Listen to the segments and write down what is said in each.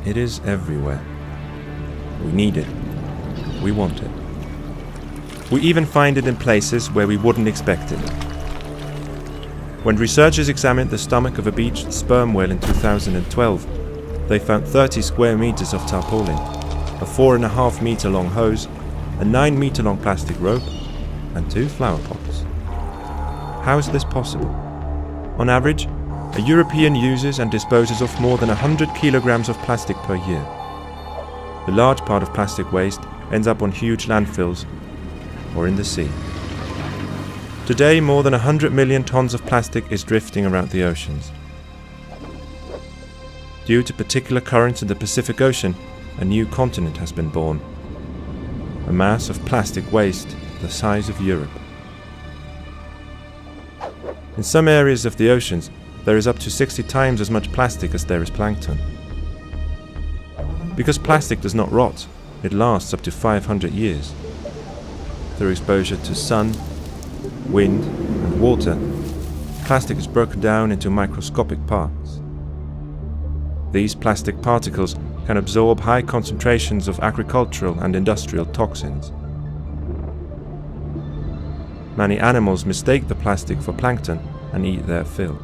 It is everywhere. We need it. We want it. We even find it in places where we wouldn't expect it. When researchers examined the stomach of a beached sperm whale in 2012, they found 30 square meters of tarpaulin, a 4.5 meter long hose, a 9 meter long plastic rope, and 2 flower pots. How is this possible? On average, a European uses and disposes of more than 100 kilograms of plastic per year. A large part of plastic waste ends up on huge landfills or in the sea. Today, more than 100 million tons of plastic is drifting around the oceans. Due to particular currents in the Pacific Ocean, a new continent has been born. A mass of plastic waste the size of Europe. In some areas of the oceans, there is up to 60 times as much plastic as there is plankton. Because plastic does not rot, it lasts up to 500 years. Through exposure to sun, wind, and water, plastic is broken down into microscopic parts. These plastic particles can absorb high concentrations of agricultural and industrial toxins. Many animals mistake the plastic for plankton and eat their fill.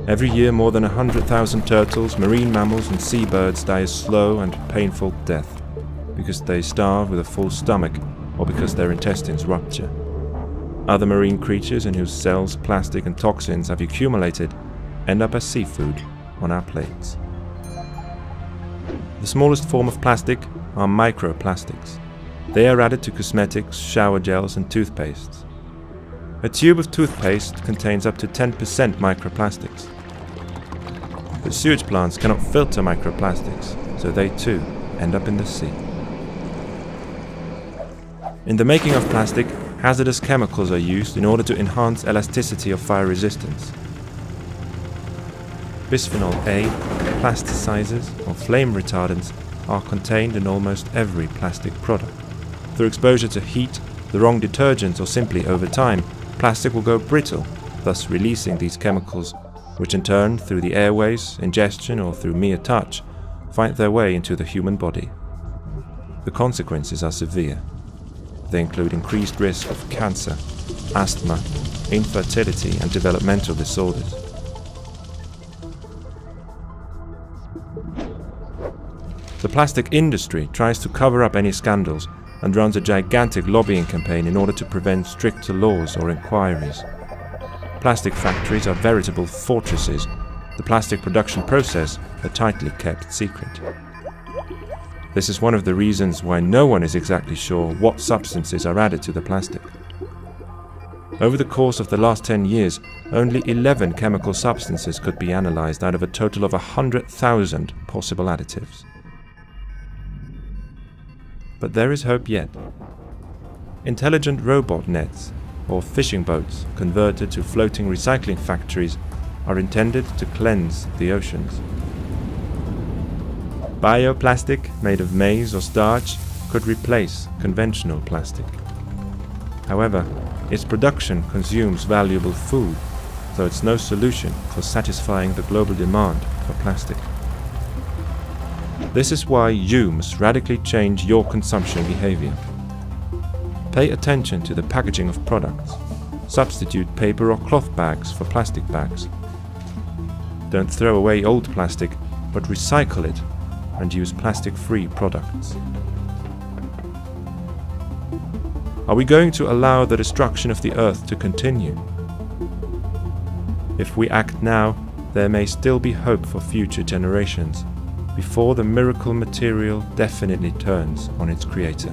Every year, more than 100,000 turtles, marine mammals, and seabirds die a slow and painful death because they starve with a full stomach or because their intestines rupture. Other marine creatures in whose cells plastic and toxins have accumulated end up as seafood on our plates. The smallest form of plastic are microplastics. They are added to cosmetics, shower gels, and toothpastes. A tube of toothpaste contains up to 10% microplastics. But sewage plants cannot filter microplastics, so they too end up in the sea. In the making of plastic, hazardous chemicals are used in order to enhance elasticity of fire resistance. Bisphenol A, plasticizers, or flame retardants are contained in almost every plastic product. Through exposure to heat, the wrong detergents, or simply over time, plastic will go brittle, thus releasing these chemicals, which in turn, through the airways, ingestion, or through mere touch, find their way into the human body. The consequences are severe. They include increased risk of cancer, asthma, infertility, and developmental disorders. The plastic industry tries to cover up any scandals and runs a gigantic lobbying campaign in order to prevent stricter laws or inquiries. Plastic factories are veritable fortresses, the plastic production process a tightly kept secret. This is one of the reasons why no one is exactly sure what substances are added to the plastic. Over the course of the last 10 years, only 11 chemical substances could be analyzed out of a total of 100,000 possible additives. But there is hope yet. Intelligent robot nets, or fishing boats converted to floating recycling factories, are intended to cleanse the oceans. Bioplastic made of maize or starch could replace conventional plastic. However, its production consumes valuable food, so it's no solution for satisfying the global demand for plastic. This is why you must radically change your consumption behavior. Pay attention to the packaging of products. Substitute paper or cloth bags for plastic bags. Don't throw away old plastic, but recycle it and use plastic-free products. Are we going to allow the destruction of the earth to continue? If we act now, there may still be hope for future generations, before the miracle material definitely turns on its creator.